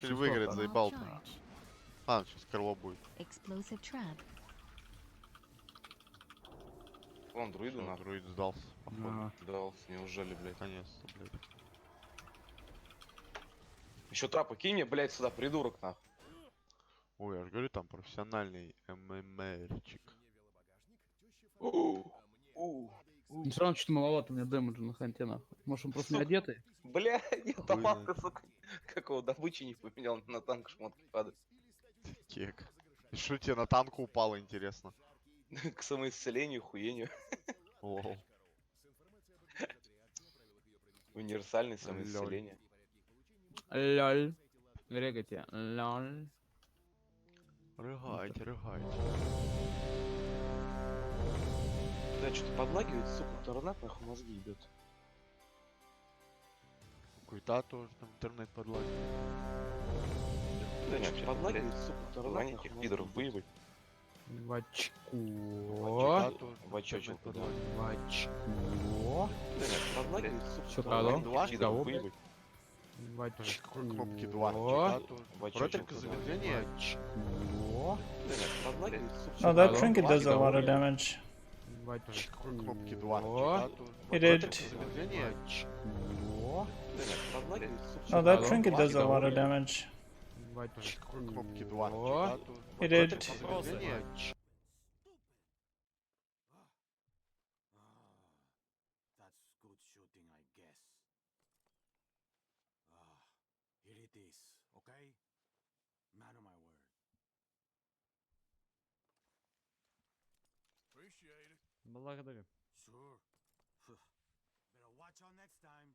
Или выиграть, заебал ты. Charge. А, сейчас крыло будет. Explosive trap. Вон, друиду Всё, нахуй. друид сдался, походу. Дался, неужели, блядь. Наконец-то, блядь. Еще трапа кинь мне, блядь, сюда, придурок, нахуй. Ой, я же говорю, там профессиональный ММРчик. Ну, все равно что-то маловато у меня дэмэджа на ханте, нахуй. Может, он просто не Сука. одетый? Бля, я Хуй таманка, знает. сука. Какого добычи не поменял, на танк шмотки падают. Кек. И что тебе на танку упало, интересно? К самоисцелению, хуению. Лол. Универсальное Лёль. самоисцеление. Лоль. Регайте. Лоль. Рыгайте, рыгайте. Да, что-то подлагивает, сука, торнад, нахуй мозги ебет. Куйта тоже там интернет подлагивает. Да, что-то подлагивает, сука, торнад, нахуй мозги пидоров ебет. выебать. Вачку. Куйта тоже В очочек, интернет да. подлагивает. Вачку. Да, подлагивает, сука, Всё, торнад, кого? нахуй пидоров Кого? выебать. Какой кнопки 2? Вачку. В очочек, Против да. замедления. Вачку. Да, подлагивает, сука, Oh, that Hello? trinket does a lot of Вачку. damage. Какой кнопки 2? It did. Против замедления. Вачку. да, подлагивает, сука, Oh, that Hello? trinket does a lot of Вачку. damage. Какой кнопки 2? It did. Против замедления. That's good shooting, I guess. Here it is, okay? Man of my word. Appreciate it. Благодарю. Sure. Better watch out next time.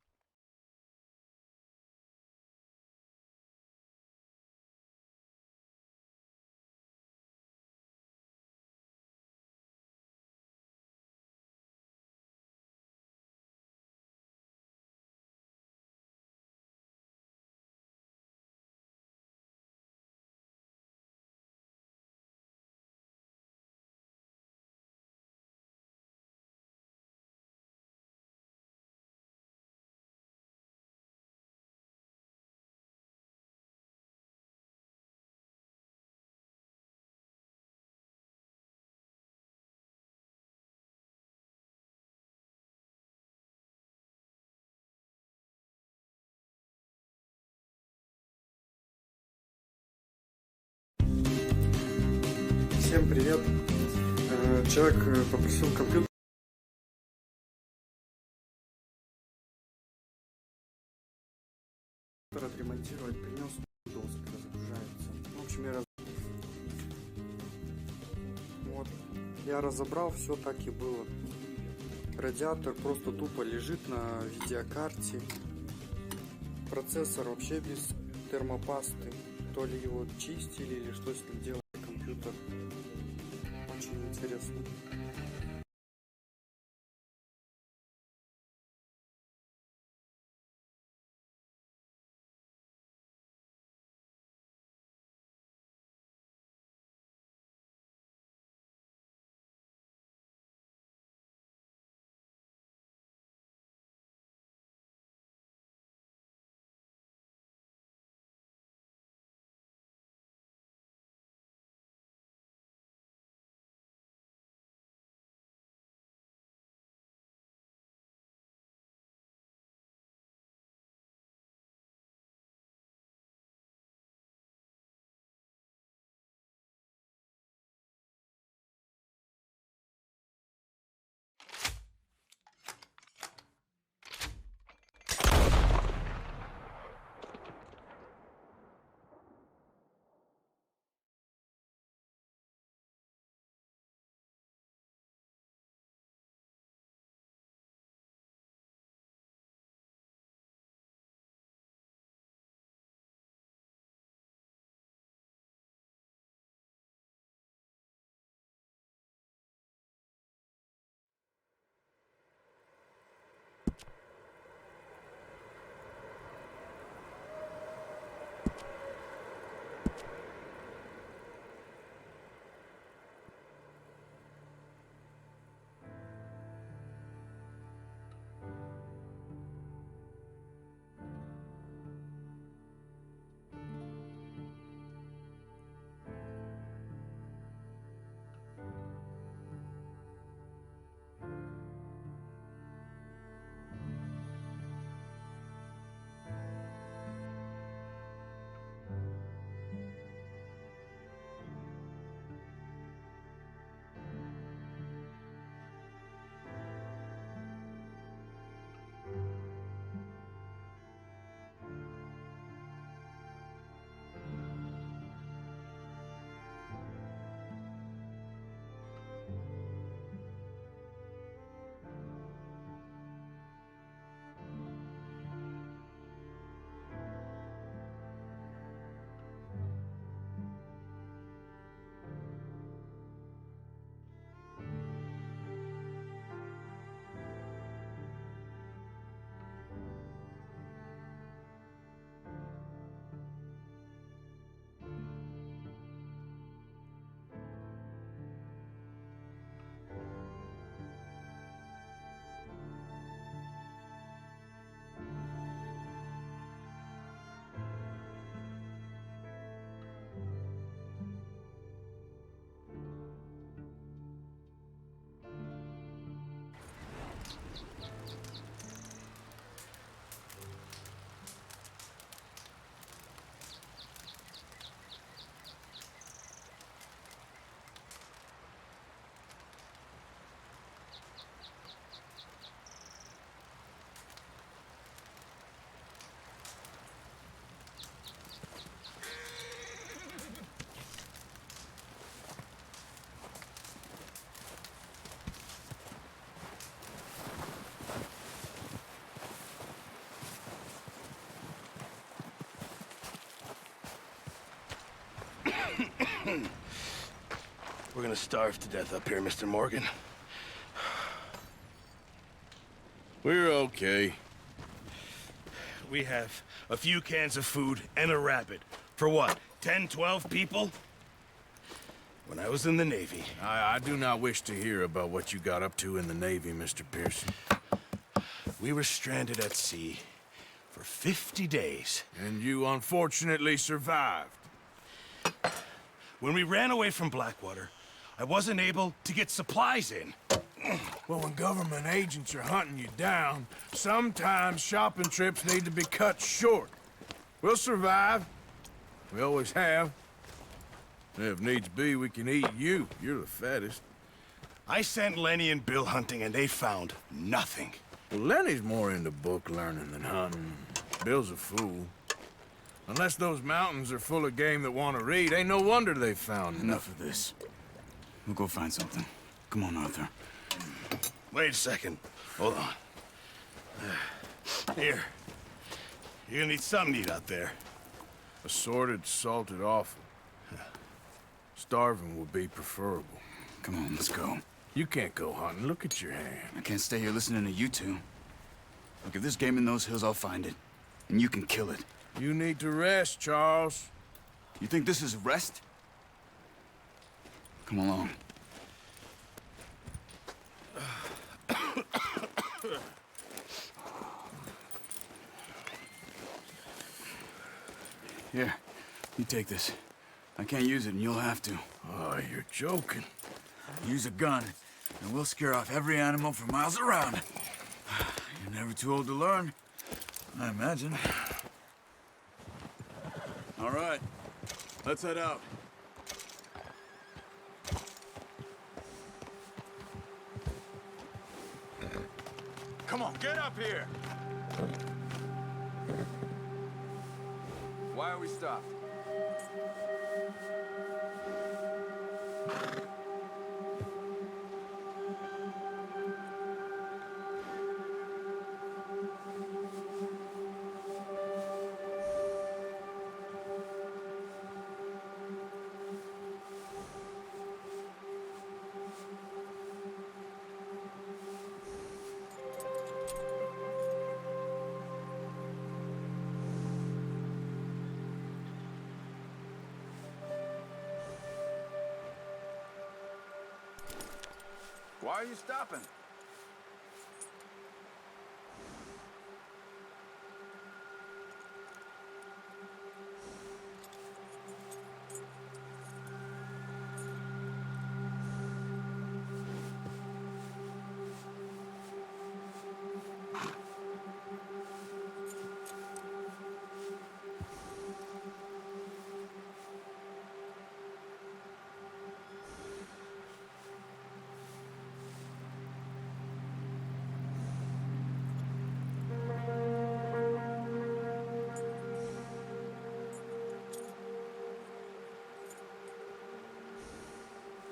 Всем привет. Человек попросил компьютер отремонтировать, принес доски, разгружается. В общем, я разобрал, все так и было. Радиатор просто тупо лежит на видеокарте. Процессор вообще без термопасты. То ли его чистили или что с ним делали, компьютер. Очень интересно. We're gonna starve to death up here, Mr. Morgan. We're okay. We have a few cans of food and a rabbit. For what, 10, 12 people? When I was in the Navy... I do not wish to hear about what you got up to in the Navy, Mr. Pearson. We were stranded at sea for 50 days. And you unfortunately survived. When we ran away from Blackwater, I wasn't able to get supplies in. Well, when government agents are hunting you down, sometimes shopping trips need to be cut short. We'll survive. We always have. If needs be, we can eat you. You're the fattest. I sent Lenny and Bill hunting, and they found nothing. Well, Lenny's more into book learning than hunting. Bill's a fool. Unless those mountains are full of game that want to read, ain't no wonder they found Enough of this. We'll go find something. Come on, Arthur. Wait a second. Hold on. Here. You're gonna need something to eat out there. Assorted, salted offal. Starving would be preferable. Come on, let's go. You can't go hunting. Look at your hand. I can't stay here listening to you two. Look, if there's game in those hills, I'll find it. And you can kill it. You need to rest, Charles. You think this is rest? Come along. Here, you take this. I can't use it, and you'll have to. Oh, you're joking. Use a gun, and we'll scare off every animal for miles around. You're never too old to learn, I imagine. All right, let's head out. Come on, get up here! Why are we stopped? Why are you stopping?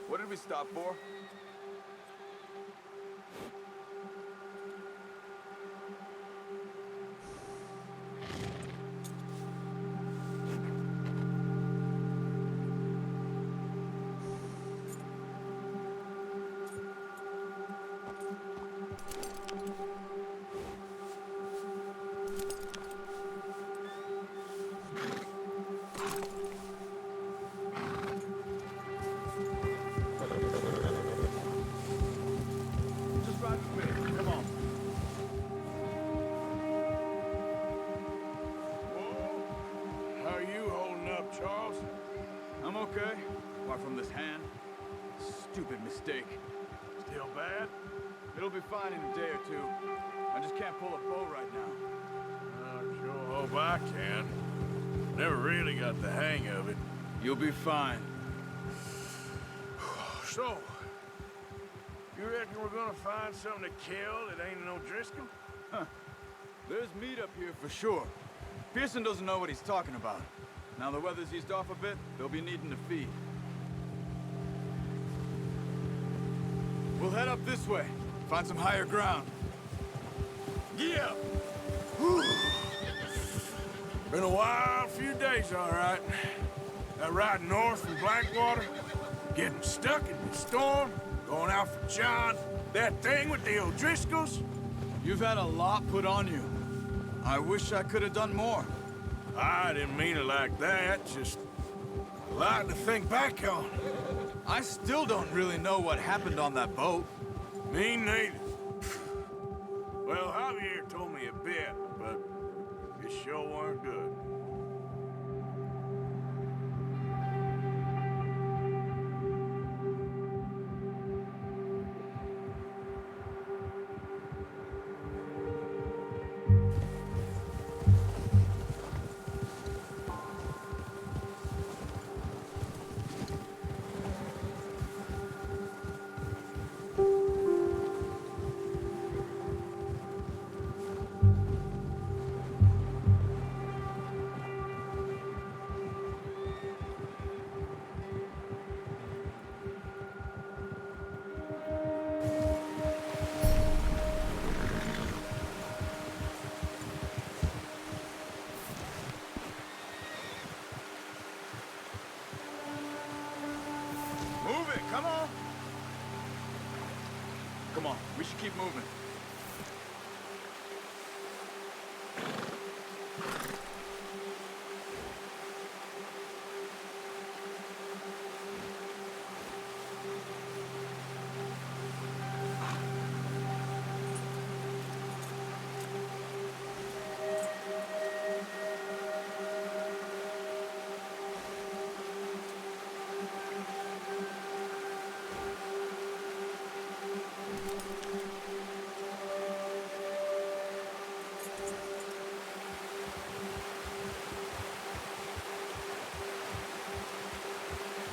What did we stop for? Charles? I'm okay, apart from this hand. Stupid mistake. Still bad? It'll be fine in a day or two. I just can't pull a bow right now. I sure hope I can. Never really got the hang of it. You'll be fine. So, you reckon we're gonna find something to kill that ain't no Driscoll? Huh. There's meat up here for sure. Pearson doesn't know what he's talking about. Now the weather's eased off a bit, they'll be needing to feed. We'll head up this way, find some higher ground. Yeah! Whew. Been a wild few days, all right. Riding north from Blackwater, getting stuck in the storm, going out for John, that thing with the O'Driscolls. You've had a lot put on you. I wish I could have done more. I didn't mean it like that, just a lot to think back on. I still don't really know what happened on that boat. Me neither. Well, Javier told me a bit, but it sure weren't good. Move it, come on! Come on, we should keep moving.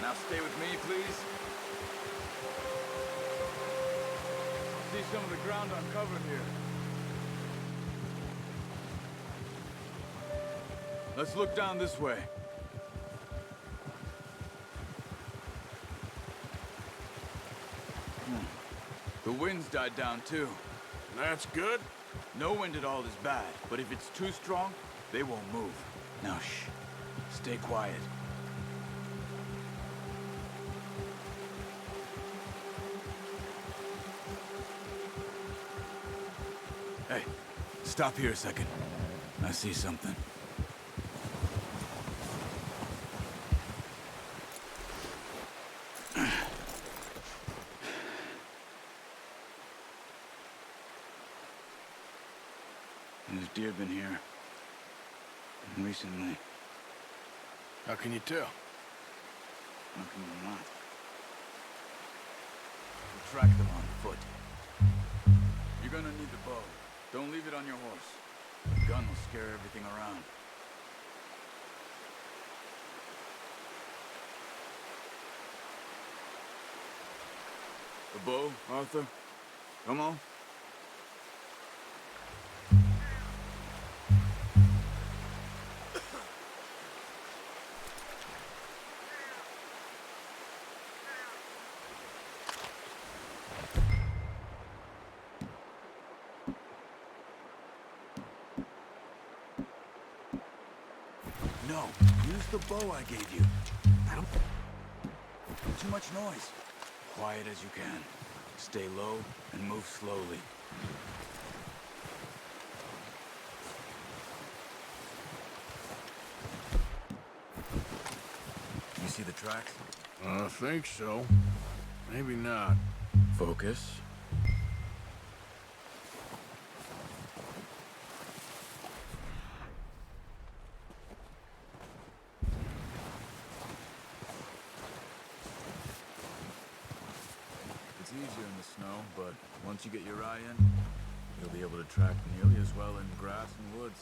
Now stay with me, please. See some of the ground uncovered here. Let's look down this way. The wind's died down too. That's good. No wind at all is bad, but if it's too strong, they won't move. Now shh. Stay quiet. Hey, stop here a second. I see something. There's deer been here. Recently. How can you tell? How can you not? We'll track them on foot. You're gonna need the bow. Don't leave it on your horse. The gun will scare everything around. The bow, Arthur? Come on. No, use the bow I gave you. Too much noise. Quiet as you can. Stay low and move slowly. You see the tracks? I think so. Maybe not. Focus. It's easier in the snow, but once you get your eye in, you'll be able to track nearly as well in grass and woods.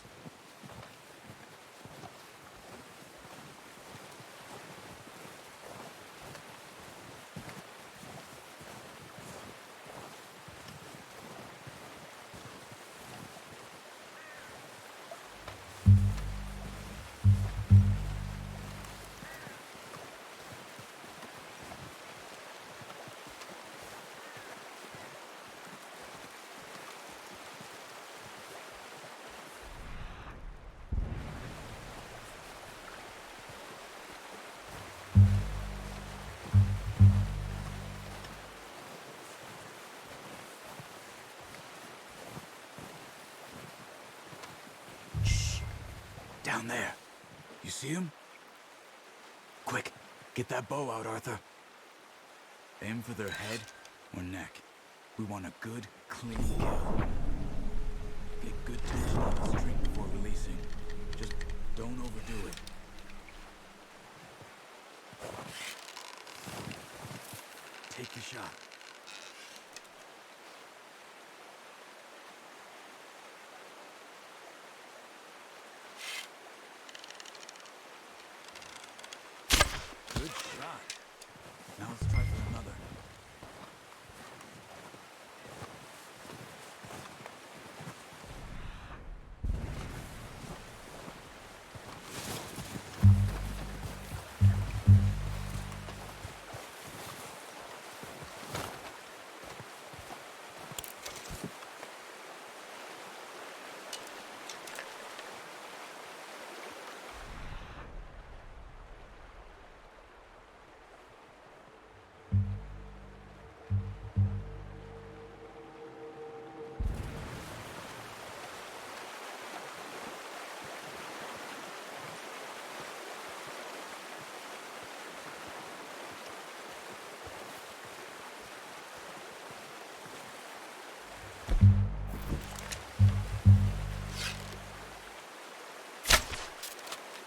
Down there. You see him? Quick, get that bow out, Arthur. Aim for their head or neck. We want a good, clean kill. Get good tension on the string before releasing. Just don't overdo it. Take your shot. Good shot. Now let's try for another.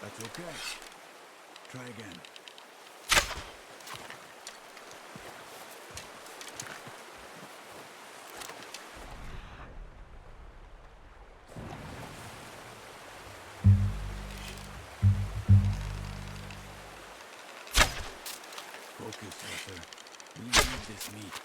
That's okay. Try again. Focus, Arthur. We need this meat.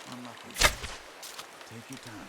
Unlucky. Take your time.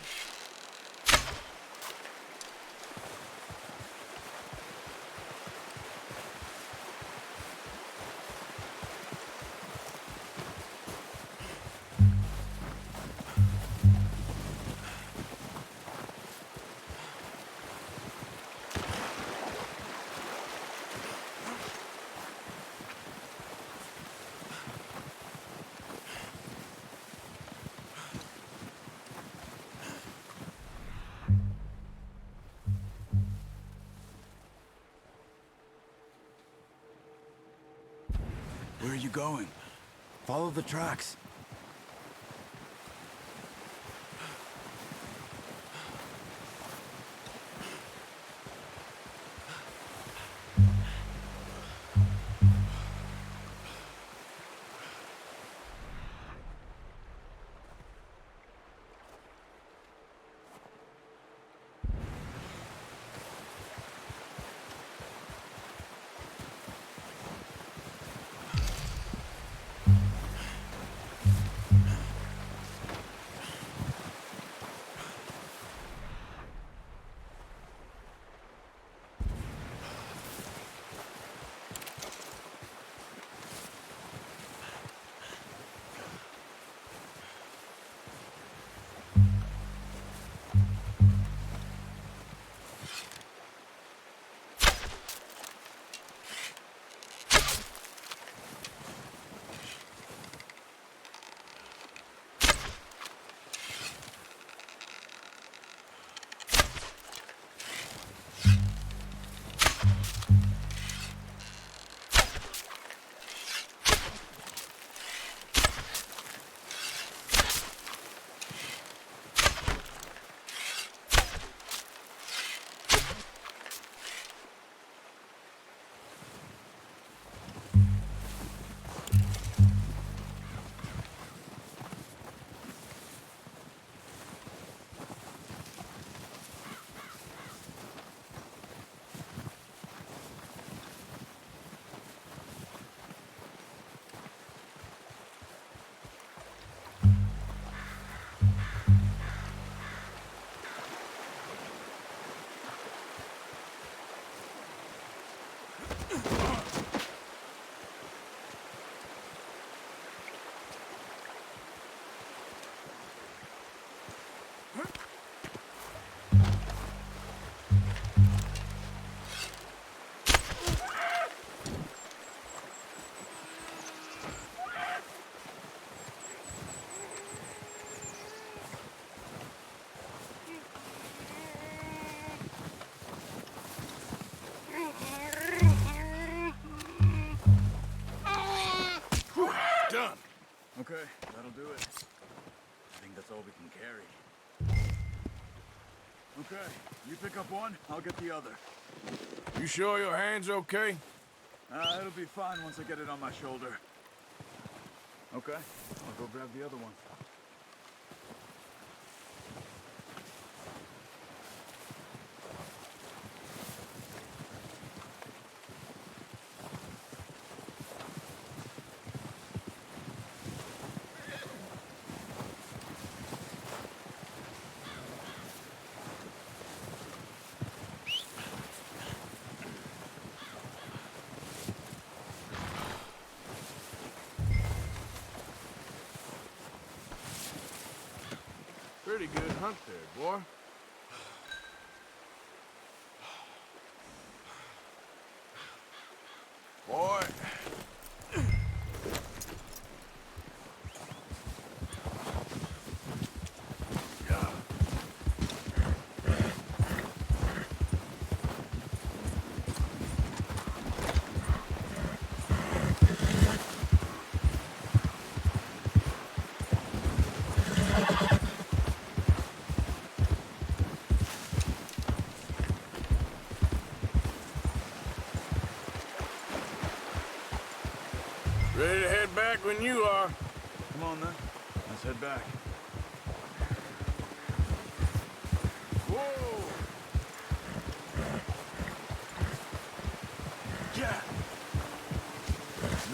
Where are you going? Follow the tracks. That's all we can carry. Okay, you pick up one, I'll get the other. You sure your hand's okay? It'll be fine once I get it on my shoulder. Okay, I'll go grab the other one. Pretty good hunt there, boy. Boy. Ready to head back when you are. Come on then, let's head back. Whoa! Yeah!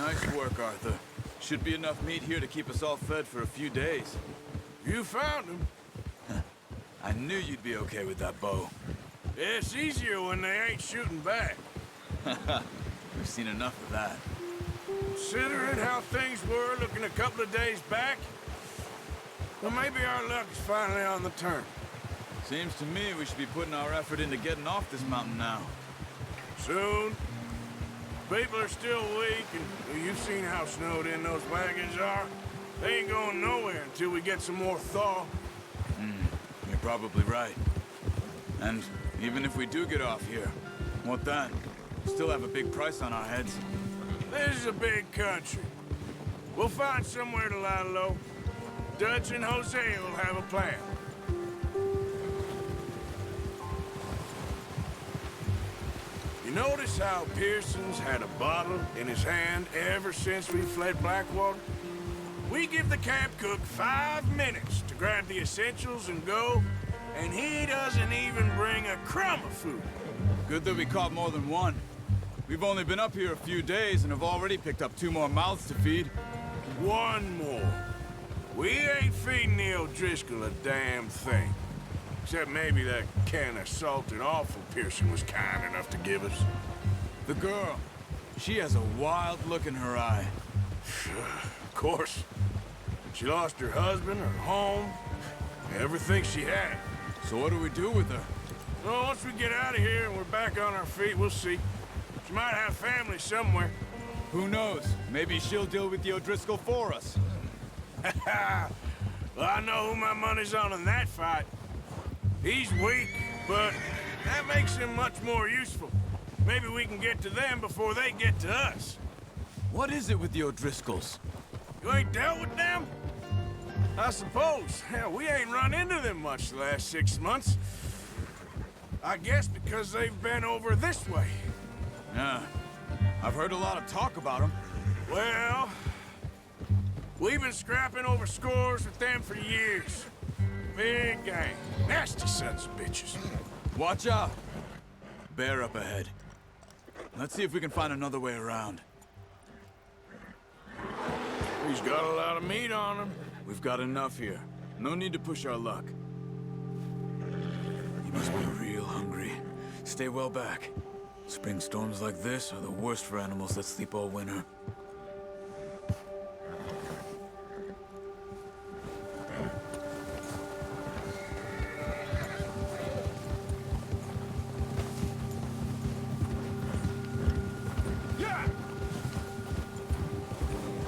Nice work, Arthur. Should be enough meat here to keep us all fed for a few days. You found him. I knew you'd be okay with that bow. Yeah, it's easier when they ain't shooting back. We've seen enough of that. Considering how things were looking a couple of days back, well, maybe our luck is finally on the turn. Seems to me we should be putting our effort into getting off this mountain now. Soon. People are still weak, and you've seen how snowed in those wagons are. They ain't going nowhere until we get some more thaw. You're probably right. And even if we do get off here, what then? We still have a big price on our heads. This is a big country. We'll find somewhere to lie low. Dutch and Hosea will have a plan. You notice how Pearson's had a bottle in his hand ever since we fled Blackwater? We give the camp cook 5 minutes to grab the essentials and go, and he doesn't even bring a crumb of food. Good that we caught more than one. We've only been up here a few days and have already picked up 2 more mouths to feed. One more. We ain't feeding the O'Driscoll a damn thing. Except maybe that can of salted offal Pearson was kind enough to give us. The girl, she has a wild look in her eye. Of course. She lost her husband, her home, everything she had. So what do we do with her? Well, once we get out of here and we're back on our feet, we'll see. She might have family somewhere. Who knows? Maybe she'll deal with the O'Driscoll for us. Well, I know who my money's on in that fight. He's weak, but that makes him much more useful. Maybe we can get to them before they get to us. What is it with the O'Driscolls? You ain't dealt with them? I suppose. Hell, we ain't run into them much the last 6 months. I guess because they've been over this way. Yeah, I've heard a lot of talk about them. Well, we've been scrapping over scores with them for years. Big gang. Nasty sons of bitches. Watch out! Bear up ahead. Let's see if we can find another way around. He's got a lot of meat on him. We've got enough here. No need to push our luck. You must be real hungry. Stay well back. Spring storms like this are the worst for animals that sleep all winter. Yeah!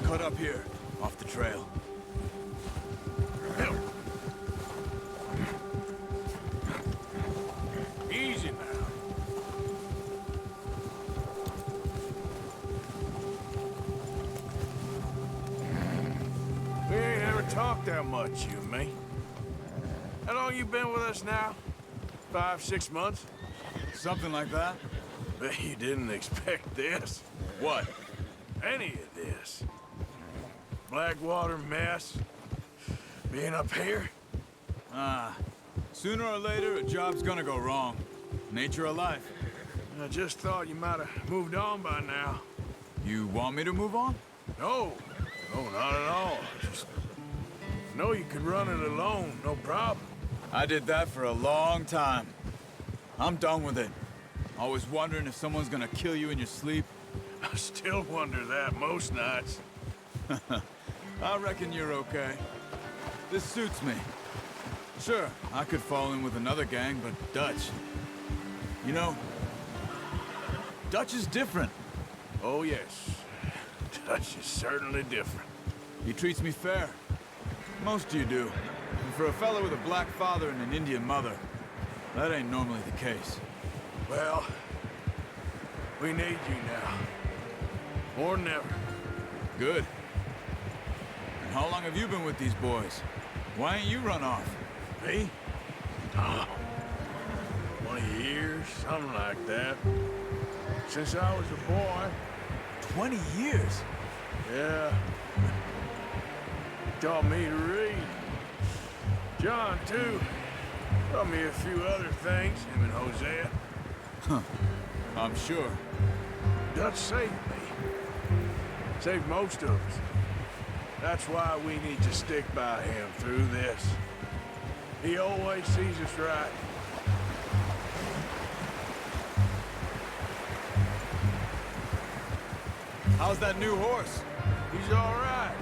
Cut up here, off the trail. Help. Easy now. We ain't ever talked that much, you and me. How long you been with us now? 5, 6 months? Something like that? Bet you didn't expect this. What? Any of this. Blackwater mess. Being up here? Sooner or later, a job's gonna go wrong. Nature of life. I just thought you might have moved on by now. You want me to move on? No. No, not at all. Just know you could run it alone, no problem. I did that for a long time. I'm done with it. Always wondering if someone's gonna kill you in your sleep. I still wonder that most nights. I reckon you're okay. This suits me. Sure, I could fall in with another gang, but Dutch... You know, Dutch is different. Oh, yes. Dutch is certainly different. He treats me fair. Most of you do. And for a fellow with a black father and an Indian mother, that ain't normally the case. Well, we need you now. More than ever. Good. And how long have you been with these boys? Why ain't you run off? Me? Oh, 20 years, something like that. Since I was a boy. 20 years? Yeah. Taught me to read. John, too. Taught me a few other things, him and Hosea. I'm sure. Dutch saved me. Saved most of us. That's why we need to stick by him through this. He always sees us right. How's that new horse? He's all right.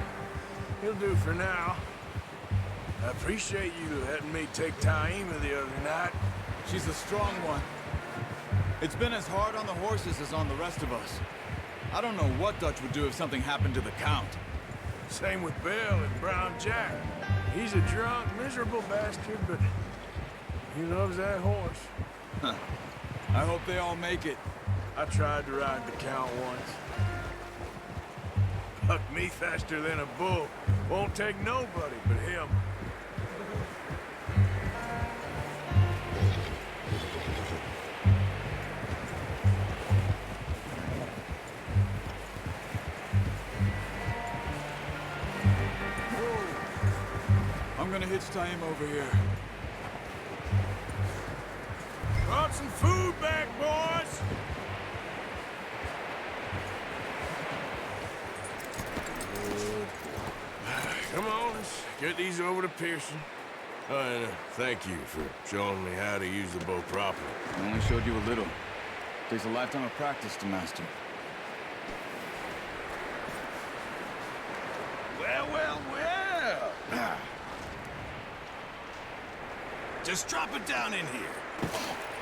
He'll do for now. I appreciate you letting me take Taima the other night. She's a strong one. It's been as hard on the horses as on the rest of us. I don't know what Dutch would do if something happened to the Count. Same with Bill and Brown Jack. He's a drunk, miserable bastard, but he loves that horse. I hope they all make it. I tried to ride the Count once. Bucked me faster than a bull. Won't take nobody but him. I'm gonna hitch Taima over here. Brought some food back, boys! Come on, let's get these over to Pearson. And thank you for showing me how to use the bow properly. I only showed you a little. Takes a lifetime of practice to master. Well, well, well. Just drop it down in here.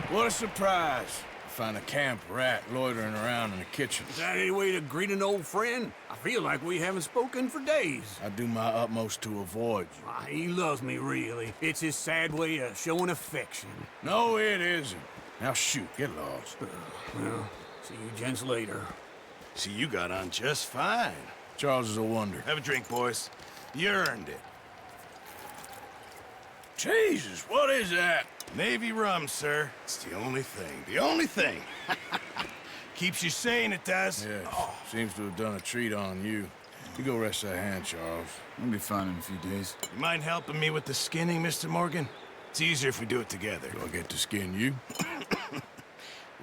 What a surprise. Find a camp rat loitering around in the kitchen. Is that any way to greet an old friend? I feel like we haven't spoken for days. I do my utmost to avoid you. He loves me, really. It's his sad way of showing affection. No, it isn't. Now shoot, get lost. Well, see you gents later. See, you got on just fine. Charles is a wonder. Have a drink, boys. You earned it. Jesus, what is that? Navy rum, sir. It's the only thing. The only thing. Keeps you sane, it does. Yeah, seems to have done a treat on you. You go rest that hand, Charles. I'll be fine in a few days. You mind helping me with the skinning, Mr. Morgan? It's easier if we do it together. Do I get to skin you?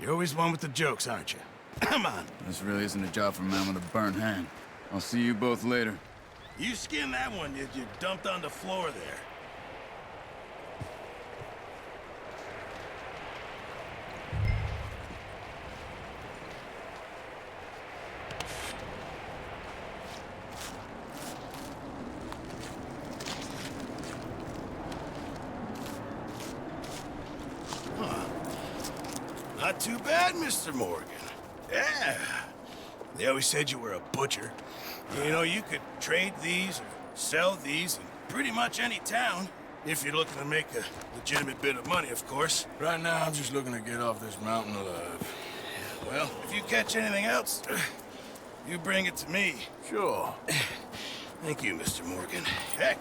You're always one with the jokes, aren't you? Come on. This really isn't a job for a man with a burnt hand. I'll see you both later. You skin that one you dumped on the floor there. Not too bad, Mr. Morgan. Yeah. They always said you were a butcher. You know, you could trade these or sell these in pretty much any town. If you're looking to make a legitimate bit of money, of course. Right now, I'm just looking to get off this mountain alive. Well, if you catch anything else, you bring it to me. Sure. Thank you, Mr. Morgan. Heck,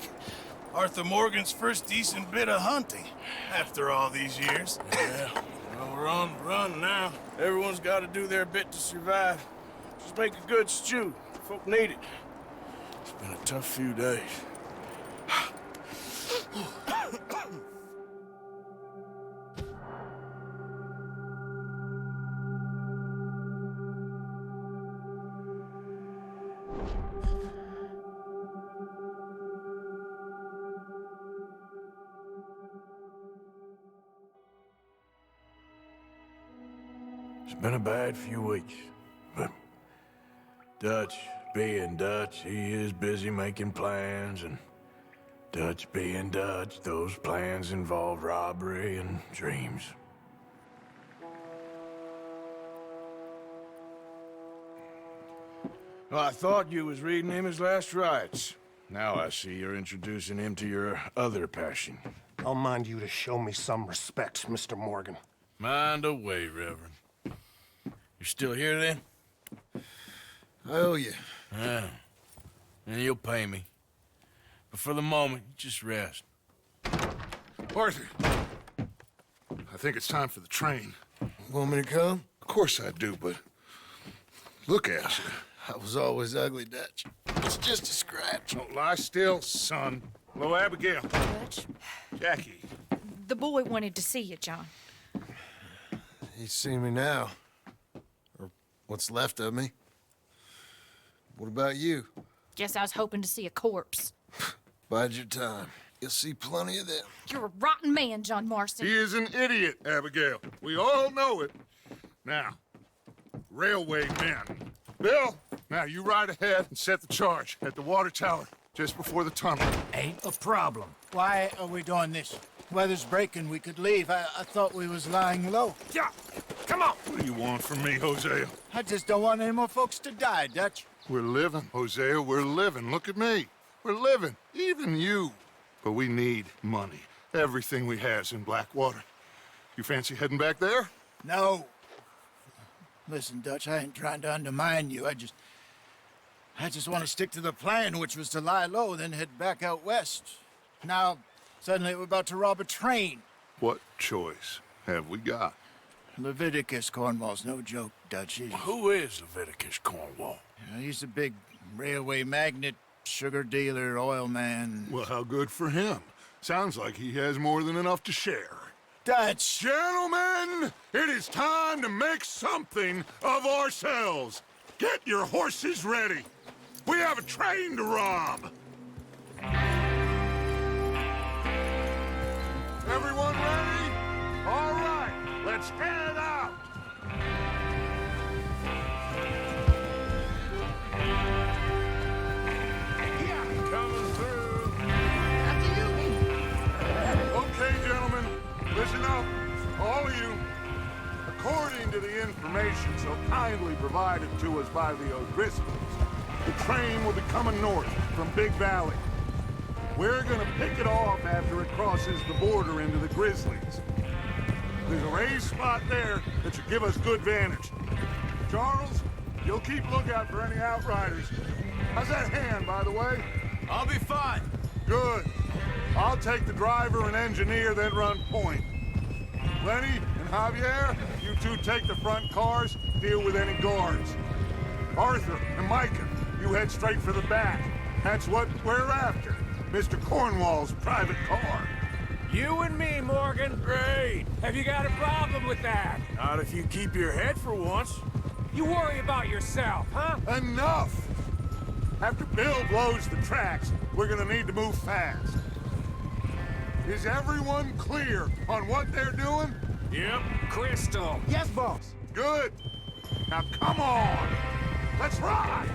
Arthur Morgan's first decent bit of hunting after all these years. Yeah, well, we're on the run now. Everyone's got to do their bit to survive. Just make a good stew. Folk need it. It's been a tough few days. It's been a bad few weeks, but Dutch being Dutch, he is busy making plans, and Dutch being Dutch, those plans involve robbery and dreams. Well, I thought you was reading him his last rites. Now I see you're introducing him to your other passion. I'll mind you to show me some respect, Mr. Morgan. Mind away, Reverend. You still here, then? I owe you. Yeah. And you'll pay me. But for the moment, just rest. Arthur, I think it's time for the train. Want me to come? Of course I do, but look at you. I was always ugly, Dutch. It's just a scratch. Don't lie still, son. Hello, Abigail. Dutch, Jackie. the boy wanted to see you, John. He's seen me now. Or what's left of me. What about you? Guess I was hoping to see a corpse. Bide your time. You'll see plenty of them. You're a rotten man, John Marston. He is an idiot, Abigail. We all know it. Now, railway men. Bill, now you ride ahead and set the charge at the water tower just before the tunnel. Ain't a problem. Why are we doing this? Weather's breaking, we could leave. I thought we was lying low. Yeah, come on. What do you want from me, Hosea? I just don't want any more folks to die, Dutch. We're living, Hosea, we're living. Look at me. We're living, even you. But we need money. Everything we has in Blackwater. You fancy heading back there? No. Listen, Dutch, I ain't trying to undermine you. I just want to stick to the plan, which was to lie low, then head back out west. Now, suddenly we're about to rob a train. What choice have we got? Leviticus Cornwall's no joke, Dutch. Who is Leviticus Cornwall? He's a big railway magnate, sugar dealer, oil man. Well, how good for him. Sounds like he has more than enough to share. Dutch! Gentlemen, it is time to make something of ourselves. Get your horses ready. We have a train to rob. Everyone ready? All right, let's head out. Coming through. Okay, gentlemen, listen up, all of you. According to the information so kindly provided to us by the O'Driscolls, the train will be coming north from Big Valley. We're gonna pick it off after it crosses the border into the Grizzlies. There's a raised spot there that should give us good vantage. Charles, you'll keep lookout for any outriders. How's that hand, by the way? I'll be fine. Good. I'll take the driver and engineer, then run point. Lenny and Javier, you two take the front cars, deal with any guards. Arthur and Micah, you head straight for the back. That's what we're after. Mr. Cornwall's private car. You and me, Morgan. Great. Have you got a problem with that? Not if you keep your head for once. You worry about yourself, huh? Enough! After Bill blows the tracks, we're gonna need to move fast. Is everyone clear on what they're doing? Yep. Crystal. Yes, boss. Good. Now come on! Let's ride!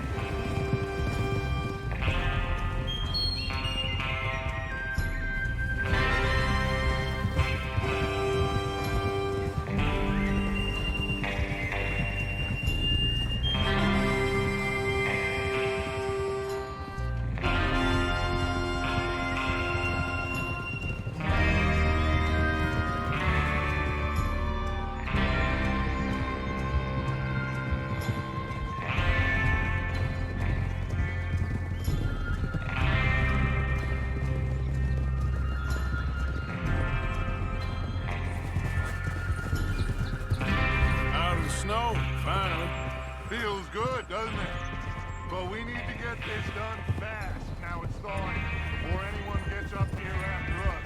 this done fast. Now it's thawing before anyone gets up here after us.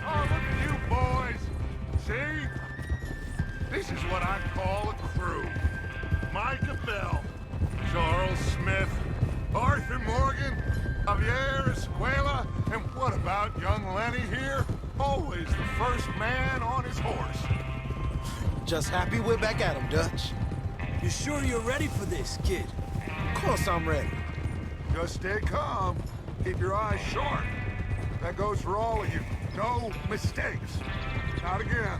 Oh, look at you boys. See? This is what I call a crew. Micah Bell, Charles Smith, Arthur Morgan, Javier Escuela, and what about young Lenny here? Always the first man on his horse. Just happy we're back at him, Dutch. You sure you're ready for this, kid? Of course I'm ready. Just stay calm. Keep your eyes sharp. That goes for all of you. No mistakes. Not again.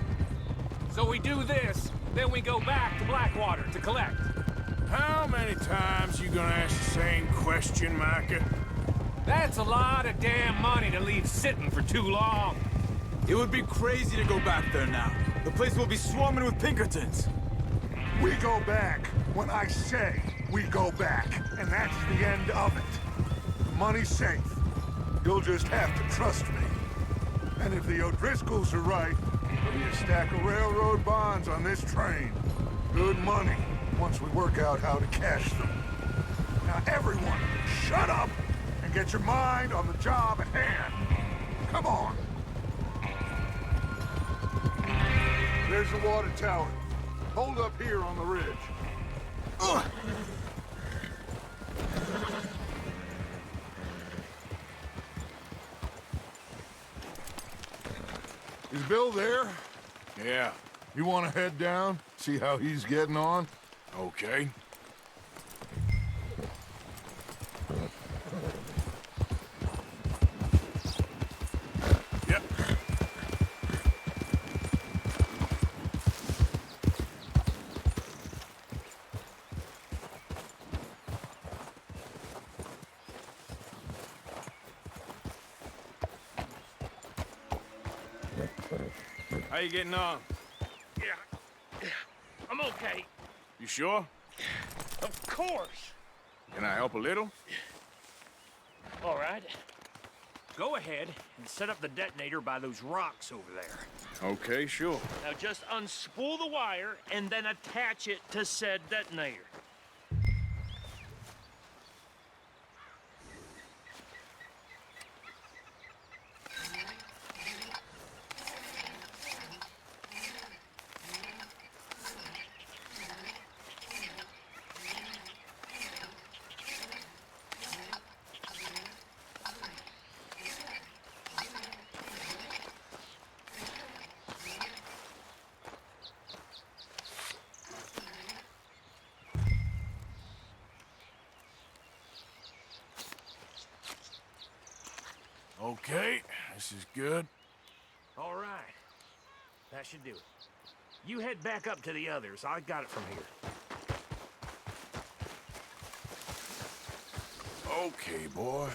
So we do this, then we go back to Blackwater to collect. How many times you gonna ask the same question, Micah? That's a lot of damn money to leave sitting for too long. It would be crazy to go back there now. The place will be swarming with Pinkertons. We go back when I say we go back, and that's the end of it. The money's safe. You'll just have to trust me. And if the O'Driscolls are right, there'll be a stack of railroad bonds on this train. Good money, once we work out how to cash them. Now everyone, shut up and get your mind on the job at hand. Come on. There's the water tower. Hold up here on the ridge. Is Bill there? Yeah. You want to head down? See how he's getting on? Okay. Yep. How you getting on? Yeah. I'm okay. You sure? Of course. Can I help a little? All right. Go ahead and set up the detonator by those rocks over there. Okay, sure. Now just unspool the wire and then attach it to said detonator. Okay, this is good. All right. That should do it. You head back up to the others. I got it from here. Okay, boy.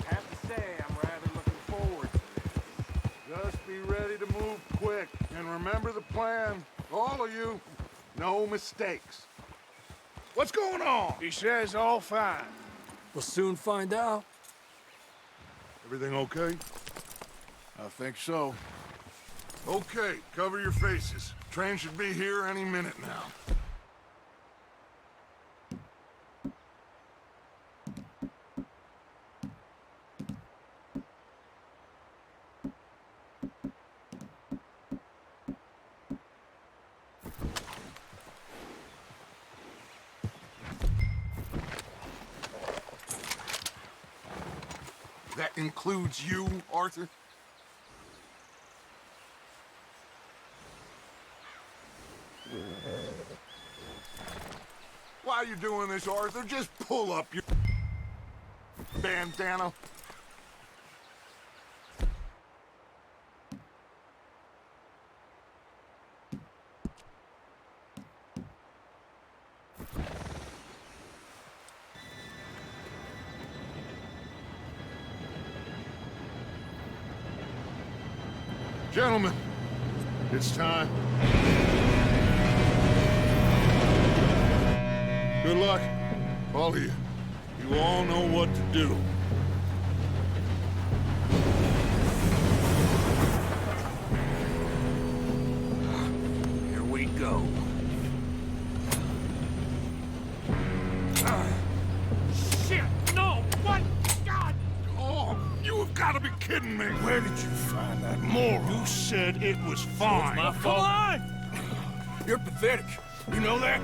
Have to say, I'm rather looking forward to this. Just be ready to move quick. And remember the plan. All of you. No mistakes. What's going on? He says all fine. We'll soon find out. Everything okay? I think so. Okay, cover your faces. Train should be here any minute now. That includes you, Arthur? Why are you doing this, Arthur? Just pull up your bandana. Gentlemen, it's time. Good luck, all of you. You all know what to do. kidding me? Where did you find that moron? You said it was fine. my fault. Come on! You're pathetic. You know that?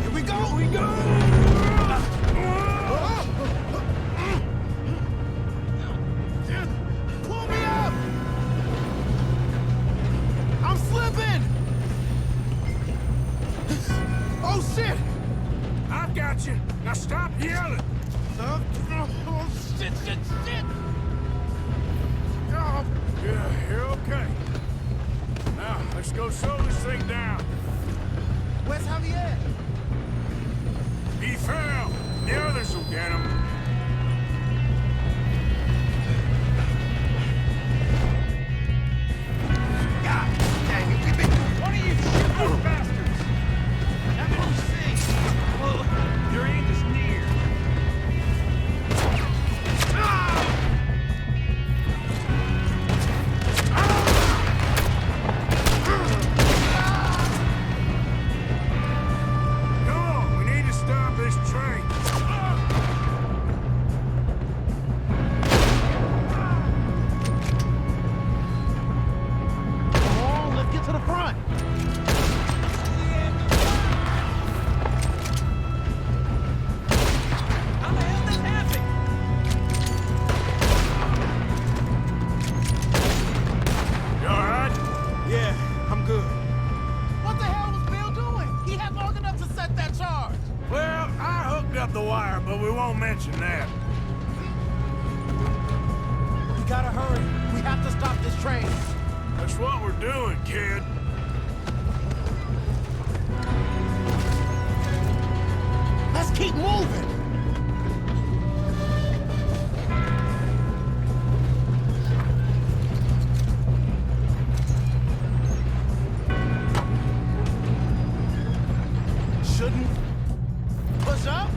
Here we go! Here we go! Pull me up! I'm slipping! Oh, shit! I've got you. Now stop yelling. Oh, shit, shit, shit! Oh, yeah, you're okay. Now, let's go slow this thing down. Where's Javier? He fell. The others will get him. God dang it, we've been... One of you shit bastards! How did you see? Well, your end is near. Come on, we need to stop this train. Come on, let's get to the front. How the hell did this happen? You all right? Yeah, I'm good. What the hell was Bill doing? He had long enough to set that charge. Well, I hooked up the wire, but we won't mention that. We gotta hurry. We have to stop this train. That's what we're doing, kid. Let's keep moving. Shouldn't push up.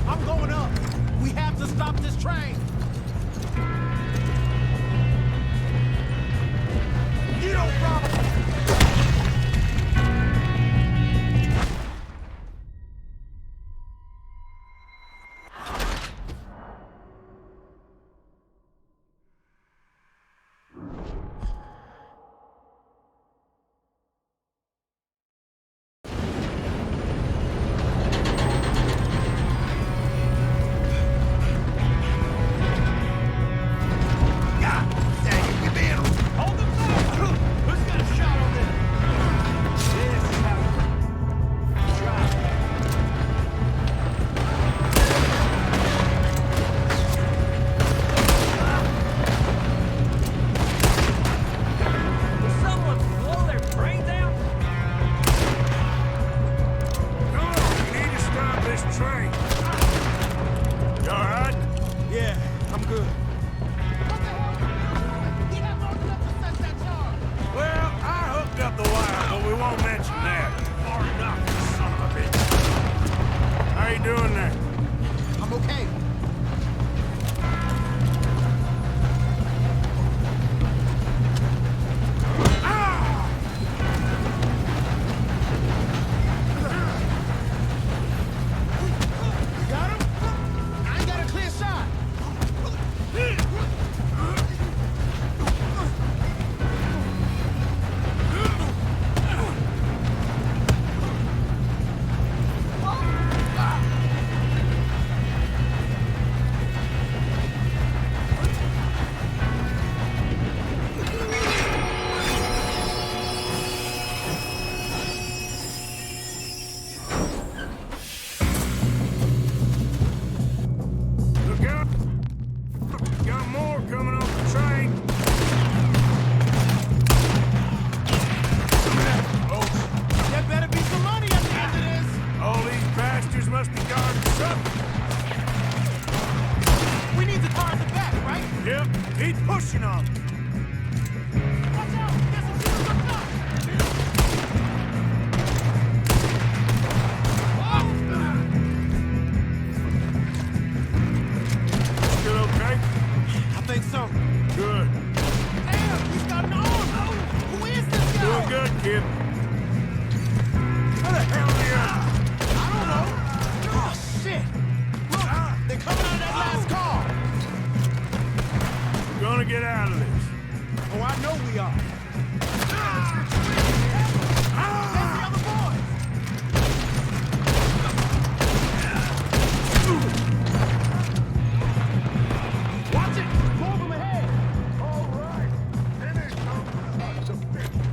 I'm going up. We have to stop this train. You don't promise. God dang it, we being... Hold them back! Who's got a shot on this? This is how we try. Will someone blow their brains out? Come on, we need to stop this train. You all right? Yeah, I'm good. What the hell? He had long enough to set that charge. Well, I hooked up the wire, but we won't mention that. Far enough, you son of a bitch. How you doing there? I'm okay. You got him? I ain't got a clear shot. kid? How the hell are you? I don't know. Oh, shit! Look, they're coming out of that last car! We're gonna get out of this. Oh, I know we are. There's the other boys! Watch it! More of them ahead! All right. Finish those sons of bitches.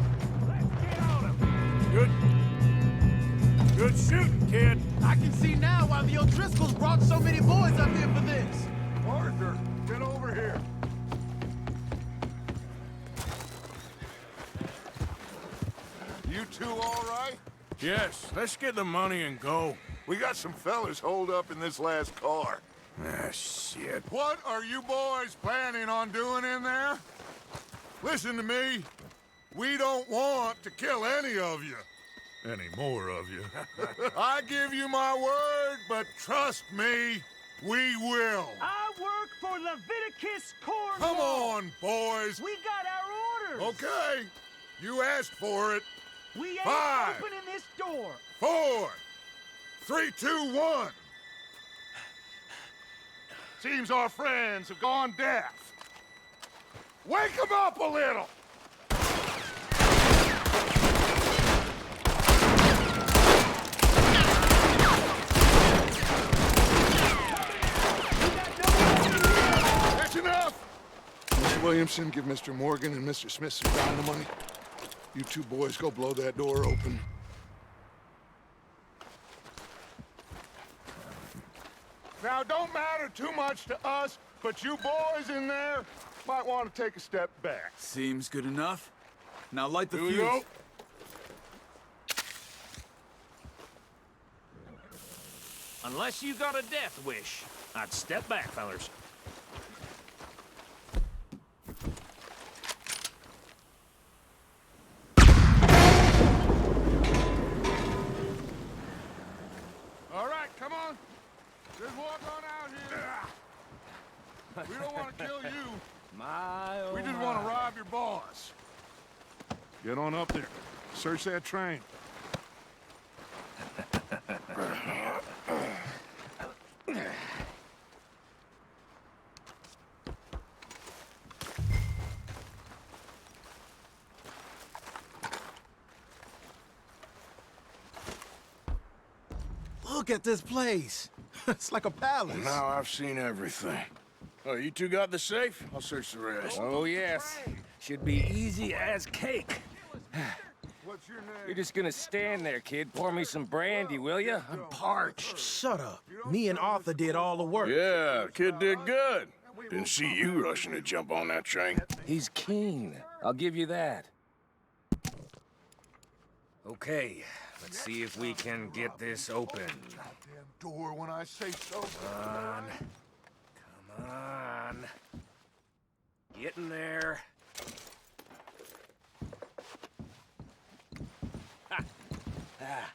Let's get on them. Good shooting, kid. I can see now why the O'Driscolls brought so many boys up here for this. Arthur, get over here. You two all right? Yes, let's get the money and go. We got some fellas holed up in this last car. Ah, shit. What are you boys planning on doing in there? Listen to me. We don't want to kill any of you. Any more of you. I give you my word, but trust me, we will. I work for Leviticus Corps. Come on, boys. We got our orders. Okay. You asked for it. We ain't 5, opening this door. 4, 3, 2, 1. Seems our friends have gone deaf. Wake them up a little. That's enough. Miss Williamson, give Mr. Morgan and Mr. Smith some dynamite. You two boys go blow that door open. Now, it don't matter too much to us, but you boys in there might want to take a step back. Seems good enough. Now light the Here we fuse. go. Unless you got a death wish, I'd step back, fellers. All right, come on. Just walk on out here. We don't want to kill you. We just want to rob your boss. Get on up there. Search that train. Look at this place. It's like a palace. Now I've seen everything. Oh, you two got the safe? I'll search the rest. Oh, yes. Should be easy as cake. What's your name? You're just gonna stand there, kid. Pour me some brandy, will you? I'm parched. Shut up. Me and Arthur did all the work. Yeah, the kid did good. Didn't see you rushing to jump on that train. He's keen. I'll give you that. Okay, let's see if we can get this open. Damn door when I say so. Come on. Come on. Get in there. Ha. Ah.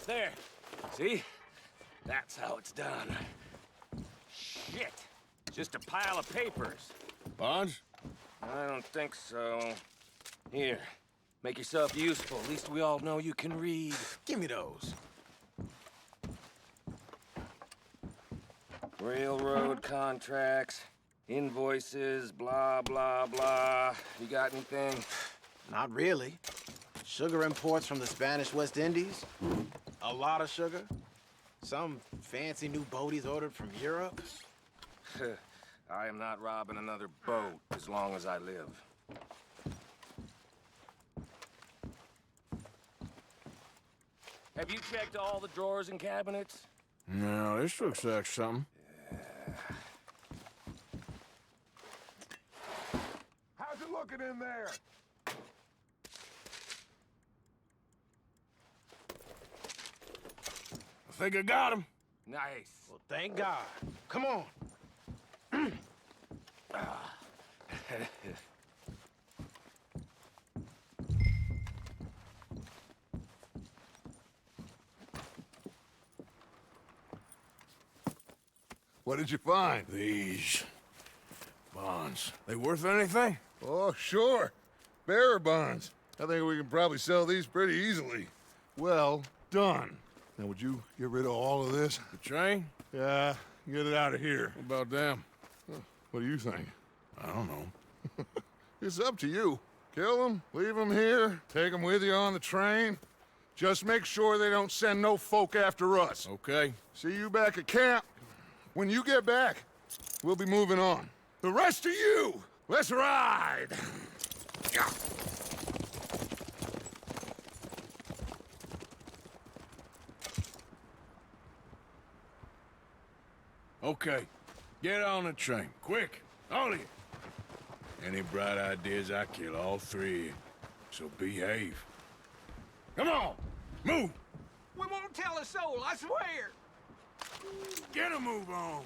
There. See? That's how it's done. Shit. Just a pile of papers. Bonds? I don't think so. Here. Make yourself useful. At least we all know you can read. Give me those. Railroad contracts, invoices, blah, blah, blah. You got anything? Not really. Sugar imports from the Spanish West Indies. A lot of sugar. Some fancy new boat he's ordered from Europe. I am not robbing another boat as long as I live. Have you checked all the drawers and cabinets? No, this looks like something. How's it looking in there? I think I got him. Nice. Well, thank God. Come on. What did you find? These bonds. They worth anything? Oh, sure. Bearer bonds. I think we can probably sell these pretty easily. Well done. Now, would you get rid of all of this? The train? Yeah, get it out of here. What about them? What do you think? I don't know. It's up to you. Kill them, leave them here, take them with you on the train. Just make sure they don't send no folk after us. Okay. See you back at camp. When you get back, we'll be moving on. The rest of you, let's ride! Yeah. Okay. Get on the train. Quick. All of you. Any bright ideas, I kill all three of you. So behave. Come on! Move! We won't tell a soul, I swear! Get a move on!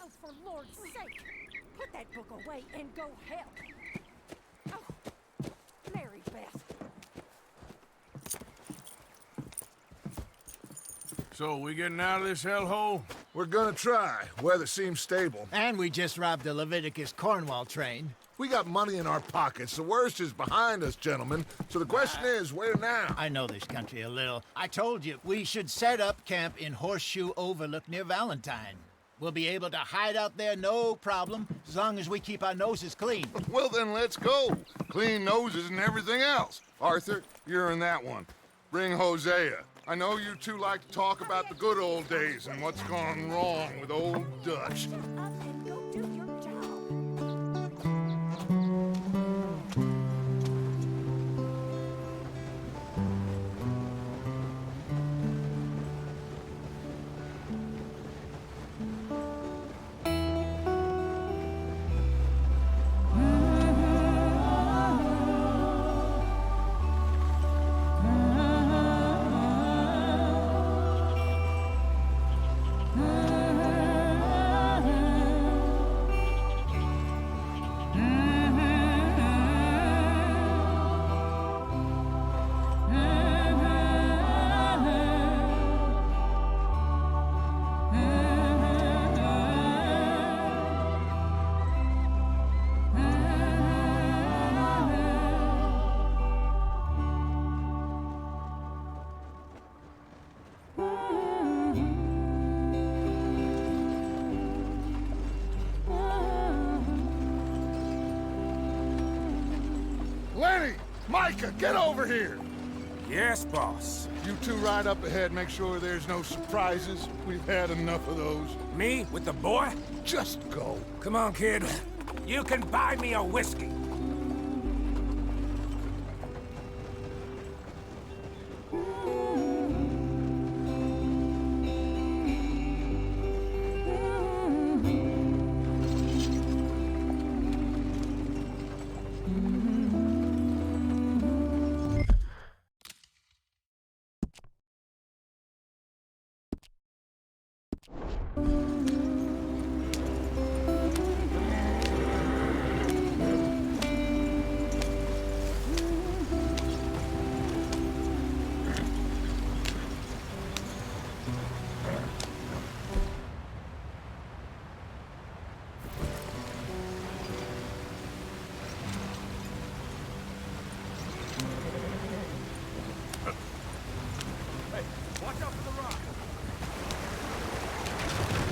Oh, for Lord's sake! Put that book away and go help! Oh, Mary Beth. So, we getting out of this hellhole? We're gonna try. Weather seems stable. And we just robbed a Leviticus Cornwall train. We got money in our pockets. The worst is behind us, gentlemen. So the question is, where now? I know this country a little. I told you, we should set up camp in Horseshoe Overlook near Valentine. We'll be able to hide out there no problem, as long as we keep our noses clean. Well, then let's go. Clean noses and everything else. Arthur, you're in that one. Bring Hosea. I know you two like to talk about the good old days and what's gone wrong with old Dutch. Lenny! Micah, get over here! Yes, boss. You two ride up ahead, make sure there's no surprises. We've had enough of those. Me? With the boy? Just go. Come on, kid. You can buy me a whiskey.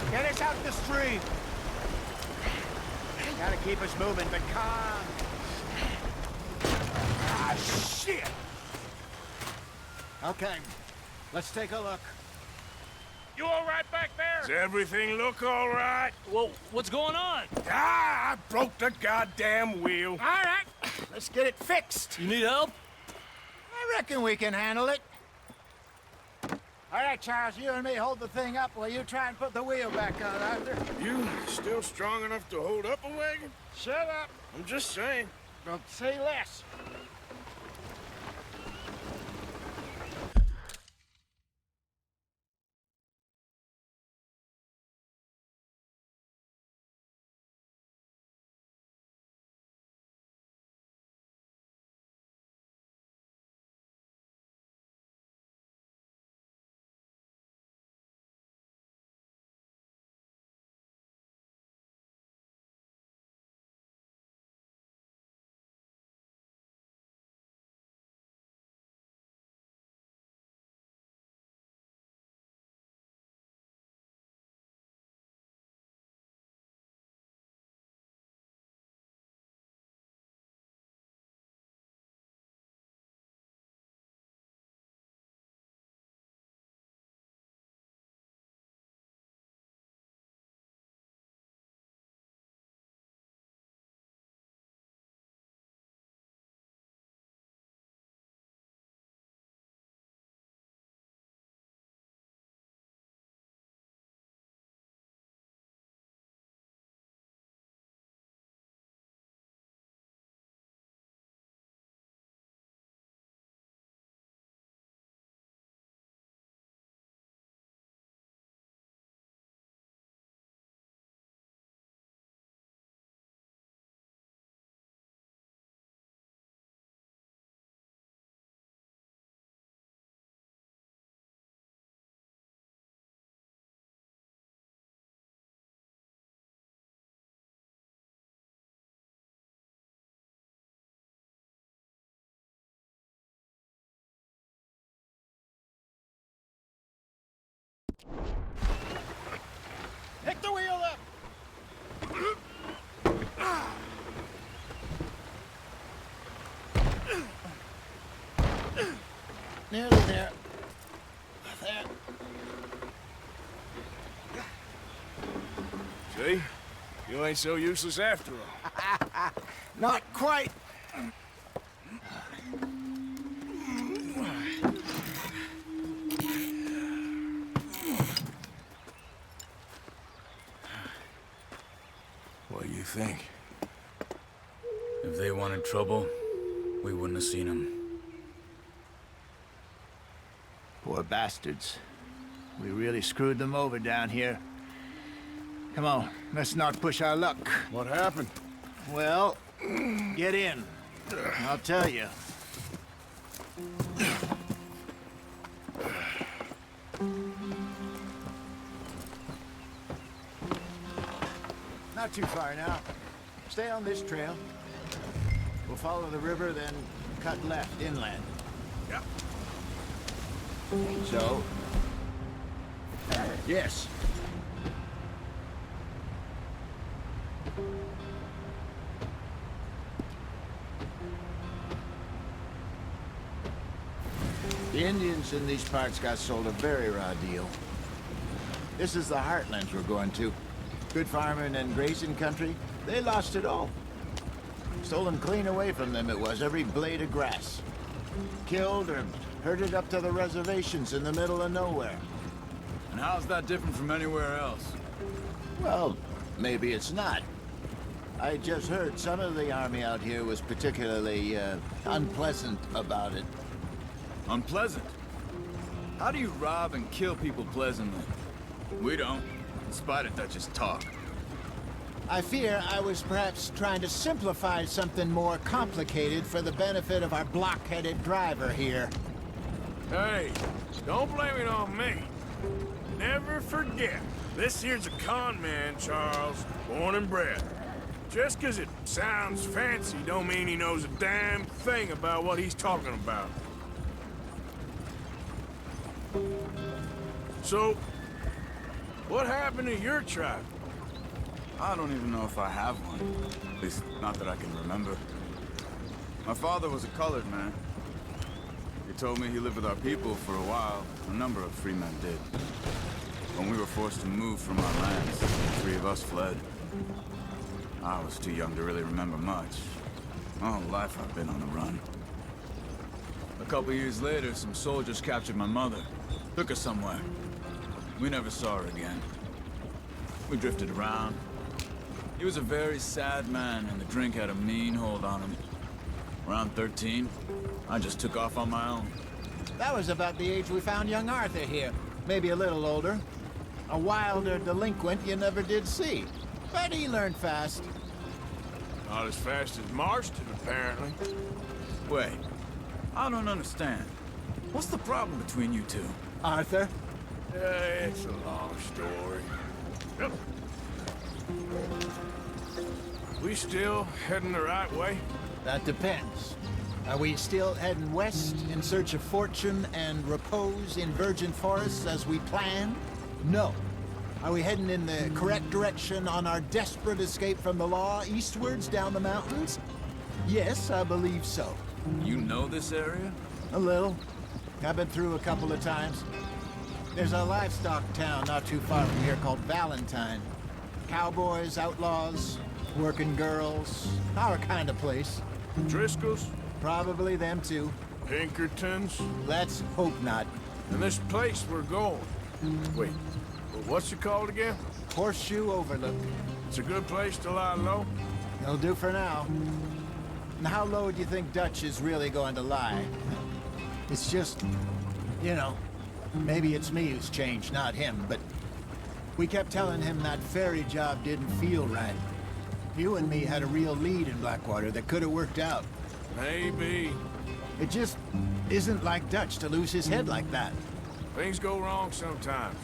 Get us out the street! Gotta keep us moving, but calm. Ah, shit! Okay, let's take a look. You all right back there? Does everything look all right? Well, what's going on? Ah, I broke the goddamn wheel. All right, let's get it fixed. You need help? I reckon we can handle it. All right, Charles, you and me hold the thing up while you try and put the wheel back on, Arthur. You still strong enough to hold up a wagon? Shut up. I'm just saying. Don't say less. Pick the wheel up! Nearly there. There. See? You ain't so useless after all. Not quite. What do you think? If they wanted trouble, we wouldn't have seen them. Poor bastards. We really screwed them over down here. Come on, let's not push our luck. What happened? Well, get in. I'll tell you. Not too far now. Stay on this trail. We'll follow the river, then cut left inland. Yep. So? Yes. The Indians in these parts got sold a very raw deal. This is the heartlands we're going to. Good farming and grazing country. They lost it all. Stolen clean away from them it was, every blade of grass. Killed or herded up to the reservations in the middle of nowhere. And how's that different from anywhere else? Well, maybe it's not. I just heard some of the army out here was particularly, unpleasant about it. Unpleasant? How do you rob and kill people pleasantly? We don't, in spite of Dutch's talk. I fear I was perhaps trying to simplify something more complicated for the benefit of our block-headed driver here. Hey, don't blame it on me. Never forget, this here's a con man, Charles, born and bred. Just 'cause it sounds fancy don't mean he knows a damn thing about what he's talking about. So, what happened to your tribe? I don't even know if I have one. At least, not that I can remember. My father was a colored man. told me he lived with our people for a while. A number of free men did. When we were forced to move from our lands, the 3 of us fled. I was too young to really remember much. My whole life I've been on the run. A couple years later, some soldiers captured my mother. Took her somewhere. We never saw her again. We drifted around. He was a very sad man, and the drink had a mean hold on him. Around 13, I just took off on my own. That was about the age we found young Arthur here. Maybe a little older. A wilder delinquent you never did see. But he learned fast. Not as fast as Marston, apparently. Wait, I don't understand. What's the problem between you two? Arthur? It's a long story. Yep. We still heading the right way? That depends. Are we still heading west in search of fortune and repose in virgin forests as we planned? No. Are we heading in the correct direction on our desperate escape from the law eastwards down the mountains? Yes, I believe so. You know this area? A little. I've been through a couple of times. There's a livestock town not too far from here called Valentine. Cowboys, outlaws, working girls, our kind of place. Driscoll's? Probably them too. Pinkertons? Let's hope not. And this place we're going. Wait, what's it called again? Horseshoe Overlook. It's a good place to lie low? It'll do for now. And how low do you think Dutch is really going to lie? It's just, you know, maybe it's me who's changed, not him, but we kept telling him that ferry job didn't feel right. You and me had a real lead in Blackwater that could have worked out. Maybe. It just isn't like Dutch to lose his head like that. Things go wrong sometimes.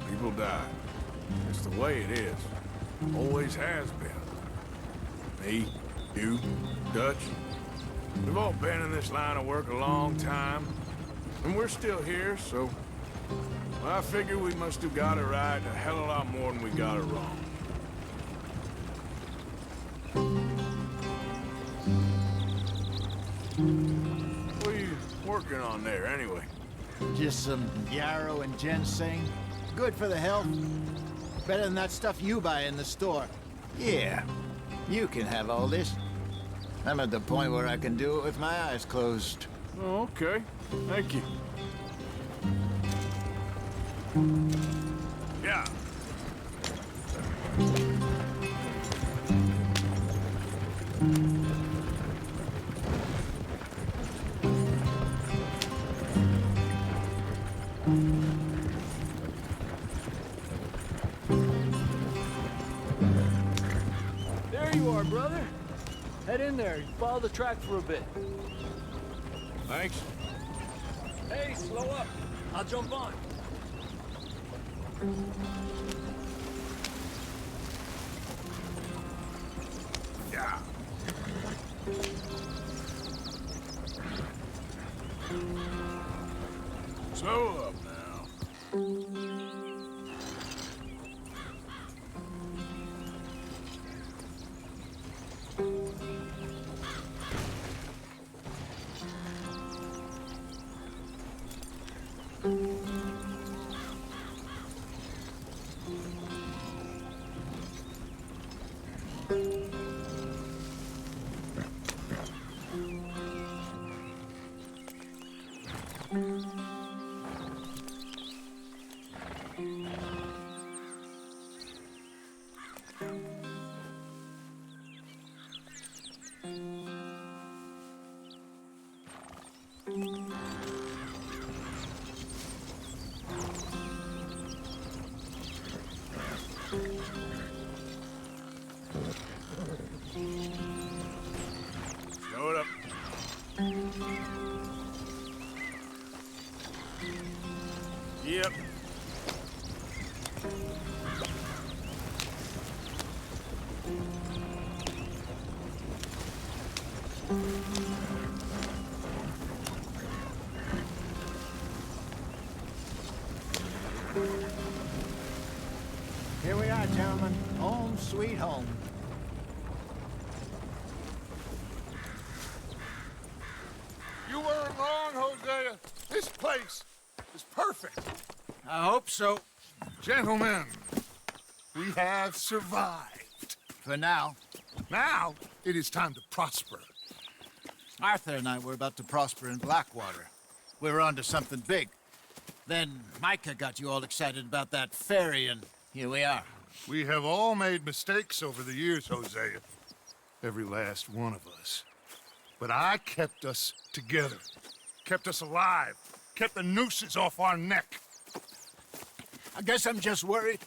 People die. It's the way it is. Always has been. Me, you, Dutch. We've all been in this line of work a long time. And we're still here, so... well, I figure we must have got it right a hell of a lot more than we got it wrong. What are you working on there, anyway? Just some yarrow and ginseng. Good for the health. Better than that stuff you buy in the store. Yeah, you can have all this. I'm at the point where I can do it with my eyes closed. Oh, okay. Thank you. Yeah. There you are, brother. Head in there. Follow the track for a bit. Thanks. Hey, slow up. I'll jump on. Yeah. Slow up now. Slow it up. Yep. Here we are, gentlemen. Home sweet home. You weren't wrong, perfect. I hope so. Gentlemen, we have survived. For now. Now, it is time to prosper. Arthur and I were about to prosper in Blackwater. We were onto something big. Then Micah got you all excited about that ferry, and here we are. We have all made mistakes over the years, Hosea. Every last one of us. But I kept us together. Kept us alive. Kept the nooses off our neck. I guess I'm just worried.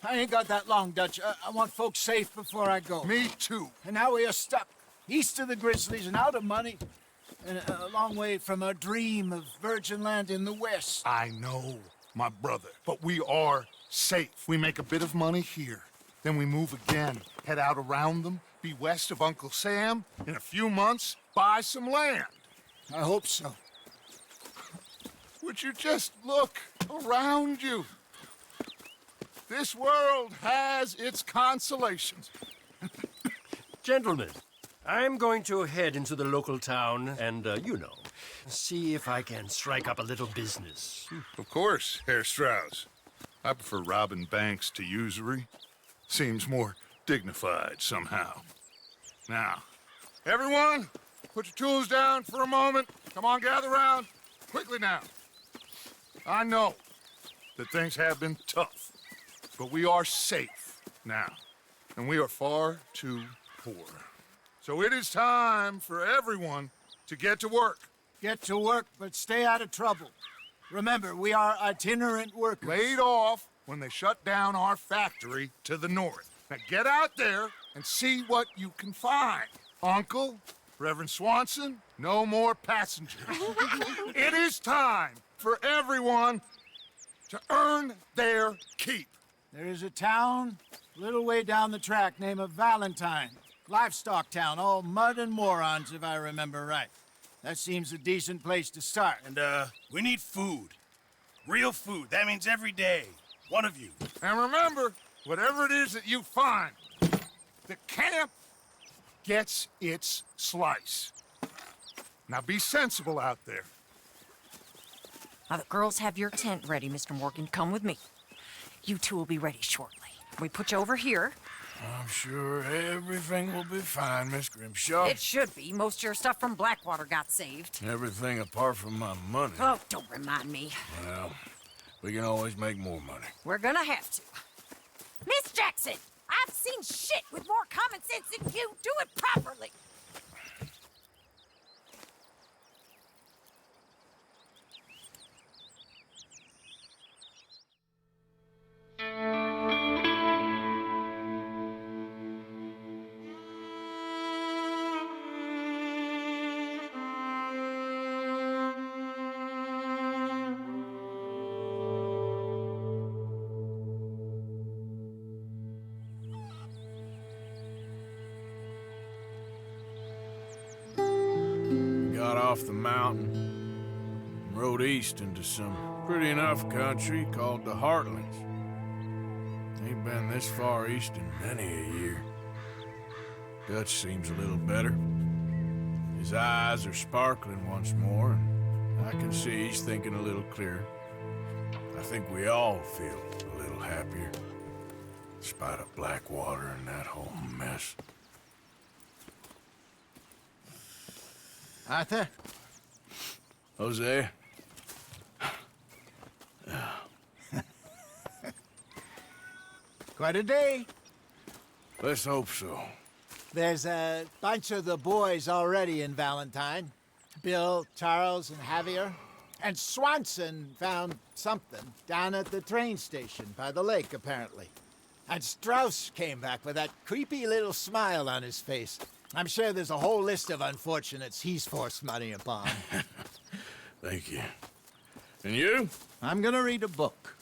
I ain't got that long, Dutch. I want folks safe before I go. Me too. And now we are stuck. East of the Grizzlies and out of money. And a long way from our dream of virgin land in the west. I know, my brother. But we are safe. We make a bit of money here. Then we move again. Head out around them. Be west of Uncle Sam. In a few months, buy some land. I hope so. Would you just look around you? This world has its consolations. Gentlemen, I'm going to head into the local town and, see if I can strike up a little business. Of course, Herr Strauss. I prefer robbing banks to usury. Seems more dignified somehow. Now, everyone, put your tools down for a moment. Come on, gather round. Quickly now. I know that things have been tough, but we are safe now, and we are far too poor. So it is time for everyone to get to work. Get to work, but stay out of trouble. Remember, we are itinerant workers. Laid off when they shut down our factory to the north. Now get out there and see what you can find. Uncle, Reverend Swanson, no more passengers. It is time for everyone to earn their keep. There is a town a little way down the track named Valentine. Livestock town, all mud and morons, if I remember right. That seems a decent place to start. And, we need food. Real food. That means every day. One of you. And remember, whatever it is that you find, the camp gets its slice. Now be sensible out there. Now, the girls have your tent ready, Mr. Morgan. Come with me. You two will be ready shortly. We put you over here. I'm sure everything will be fine, Miss Grimshaw. It should be. Most of your stuff from Blackwater got saved. Everything apart from my money. Oh, don't remind me. Well, we can always make more money. We're gonna have to. Miss Jackson, I've seen shit with more common sense than you. Do it properly. Got off the mountain and rode east into some pretty enough country called the Heartlands. Ain't been this far east in many a year. Dutch seems a little better. His eyes are sparkling once more, and I can see he's thinking a little clearer. I think we all feel a little happier, in spite of Blackwater and that whole mess. Arthur? Jose? Quite a day. Let's hope so. There's a bunch of the boys already in Valentine. Bill, Charles, and Javier. And Swanson found something down at the train station by the lake, apparently. And Strauss came back with that creepy little smile on his face. I'm sure there's a whole list of unfortunates he's forced money upon. Thank you. And you? I'm gonna read a book.